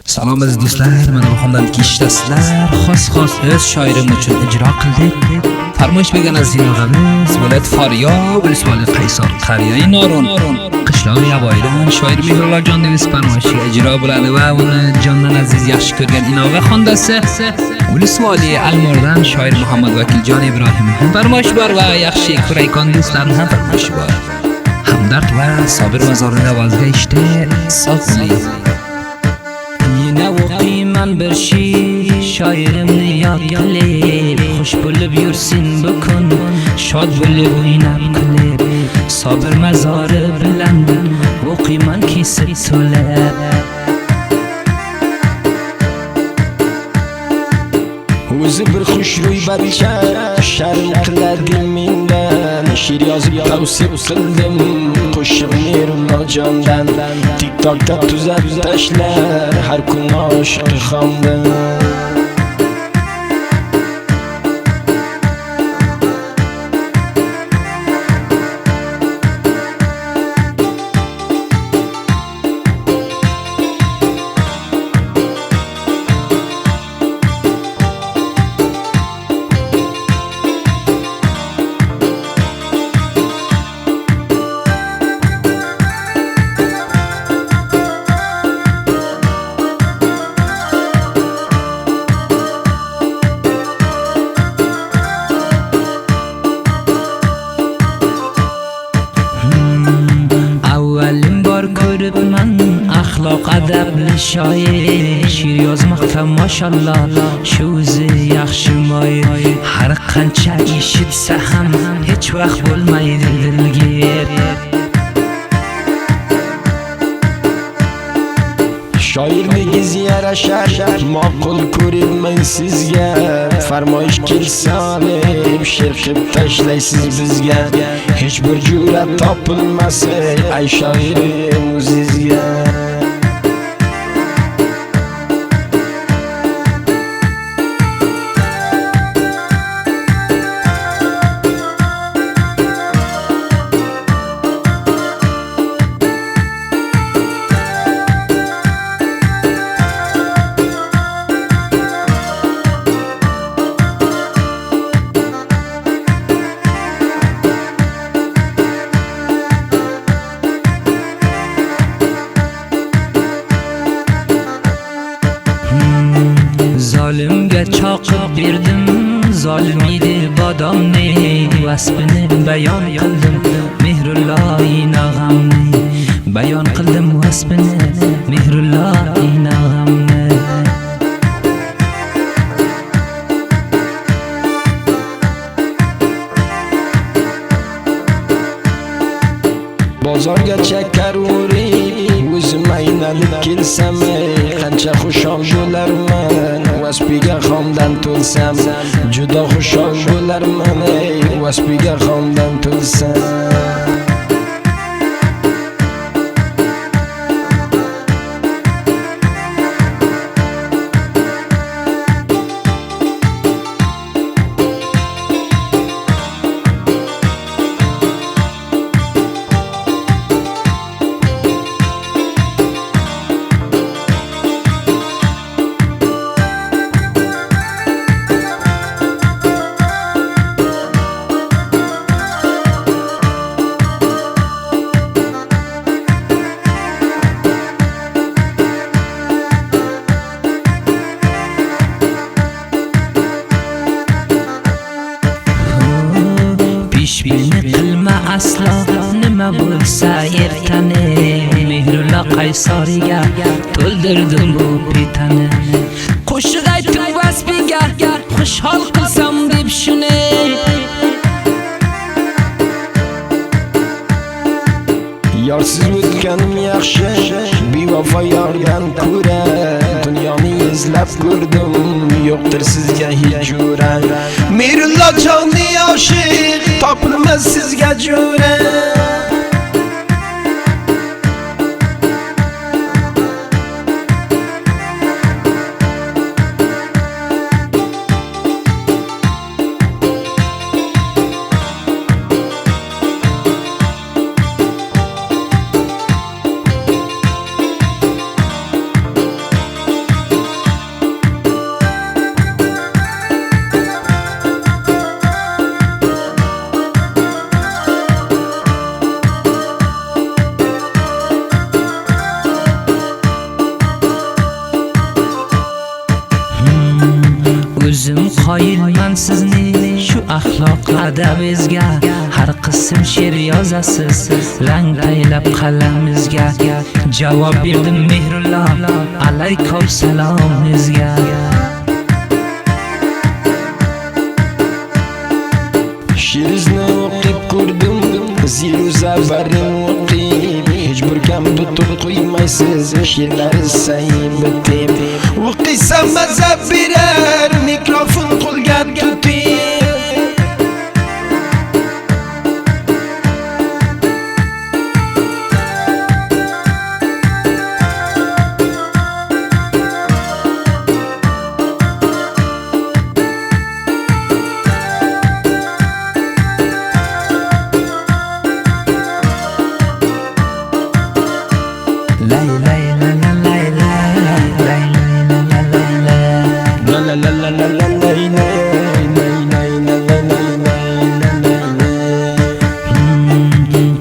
Salom aziz do'stlar, mana bu xonadagi ishtasizlar. Xos o'z shoirim uchun ijro qildik. Farmoyish bergan aziz dinog'amiz viloyat Faryob Ismoil Qaysor Qariyai Noron qishlog'i Yavoydan shoir Mehrullojon Devis farmoyishiga ijro bo'ladi va uni jondan aziz yaxshi ko'rgan inova xondasi Ulisvoli Almordan shoir Muhammad Vakiljon Ibrohim farmoyish bor va yaxshi ko'rayotgan do'stlarning ham farmoyishi bor. Hamdard va Sobir Mazorning ovoziga ishte sog' bo'ling. Yine o'qiyman bir she'r shoirimni yod qilib, xush bo'lib yursin bu kun, shod bo'lib o'ynab kulib. Sobir mazori bilan o'qiyman kesib to'lab. O'zi bir xushro'y bachcha sharm qiladi mendan, she'r yozib tavsiya qildim qo'shiq Mehrullojondan. TikTokda tuzab tashlar har kun oshiqi xondan. Axloq adabli shoir, she'r yozmoqda mashallah shu o'zi yaxshi moyil. Har qancha eshitsa ham hech vaqt bo'lmaydi dilgir. Shoirligiz yarashar, ma'qul ko'ribman sizga. Farmoyish kelsa olib, she'r qilib tashlaysiz bizga. Hech bir jur'at topilmasa, ay shoirim o'zizga. Zolimga choqib berdim, zolim edi bodomni, vasbini bayon qildim, Mehrullo inog'amni, bayon qildim vasbini, Mehrullo inog'amni. Bozorga chakar o'rib, o'zim aynalib kelsam, qancha xushol bo'larman, vasbiga xondan to'lsam. Juda xushol bo'larman, vasbiga xondan to'lsam. Beni qilma aslo, nima bo'lsa ertani, Mehrullo Qaysoriga to'ldirdim bu petani. Qo'shiq aytib vasbiga xushhol qilsam deb shuni. Yorsiz o'tganim yaxshi, bevafo yordan ko'ra. Dunyoni izlab ko'rdim, yo'qdir sizga hech jura. Mehrullojonning oshiq topilmas sizga jura. qoyilman sizni shu axloq adabingizga. Har qism she'r yozasiz lang taylab qalamingizga. Javob berdim Mehrullo alaykum salomingizga. She'ringizni o'qib ko'rdim, ziru zabarim o'qib, hech bir kam tutib qo'ymaysiz, she'rlari sayib bitib. O'qisam mazza berar, mikrofon qo'lga tutib.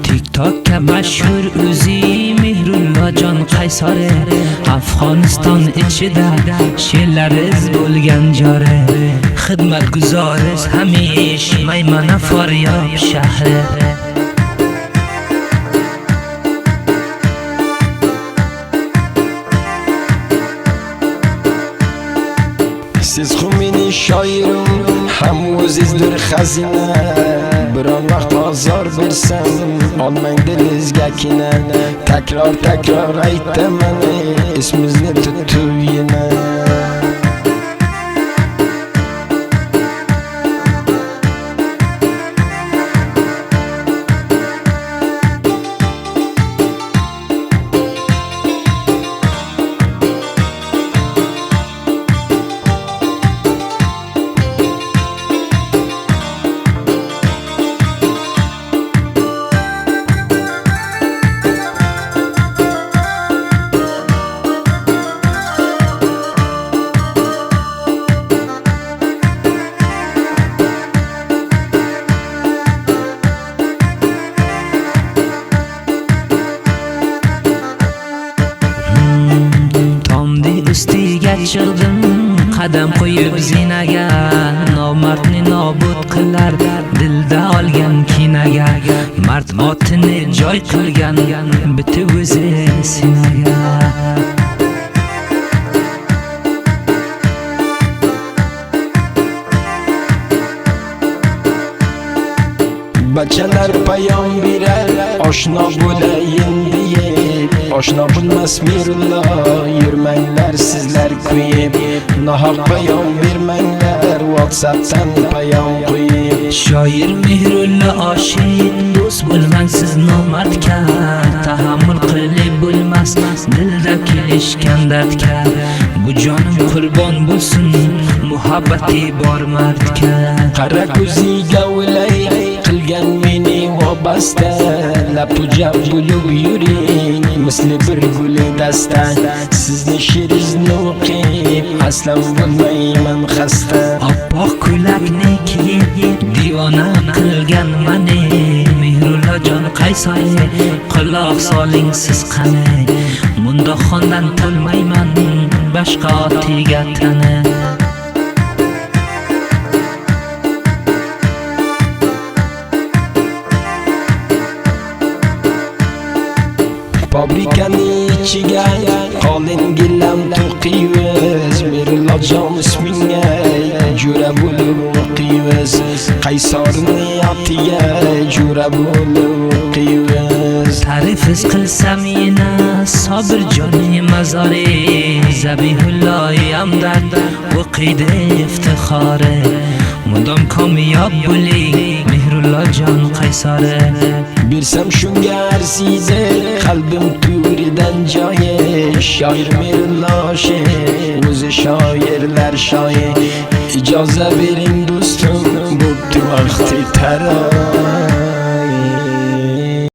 TikTokka mashhur o'zi Mehrullojon Qaysori, Afg'oniston ichida she'rlariz bo'lgan jori. Xizmat guzoriz hamish Maymana Faryob shahri. Siz xumini shoirim, ham o'zizdir xazina. Biron vaqt ozor bersam, olmang dilingizga kina. Takror aytaman, ismingizni tutib yana. Ustiga chiqdim qadam qo'yib zinaga. Nomardni nobud qilar dilda olgan kinaga. Mard otini joy qilgan bitib o'zi sinaga. Bachalar payom berar, oshno bo'layin deyib. Oshno bo'lmas Mehrullo, yurmanglar sizlar kuyib. Nohaq payom bermanglar, WhatsAppdan payom qo'yib. Shoir Mehrullo oshiq, do'st bo'lmang siz nomardga. Tahammul qilib bo'lmas dilda kelishgan dardga. Bu jonim qurbon bo'lsin muhabbati bor mardga. Qara ko'ziga o'lay qilgan meni vobasta. Lapuja bo'lib yuring, misli bir gul dasta. Sizni she'ringizni o'qib, aslan bo'lmayman xasta. Oppoq ko'ylakni kiyib divona qilgan mani Mehrullojon Qaysori, quloq soling siz qani. Mundoq xondan to'lmayman boshqa otiga tani. Fabrikani ichiga qolin gilam to'qiymiz. Mehrullojon ismingga jura bo'lib o'qiymiz. Qaysorni atiga jura bo'lib o'qiymiz. Ta'rifiz qilsam yana Sobirjonni mazori. Zabihullo Hamdard o'qiydi iftixori. Mudom kamyob bo'ling Mehrullojon Qaysori. Bersam shunga arziydi qalbim turidan joyi. Shoir Mehrullo o'zi shoirlar shoir. Ijozat bering do'stim, bo'pti vaqti taro.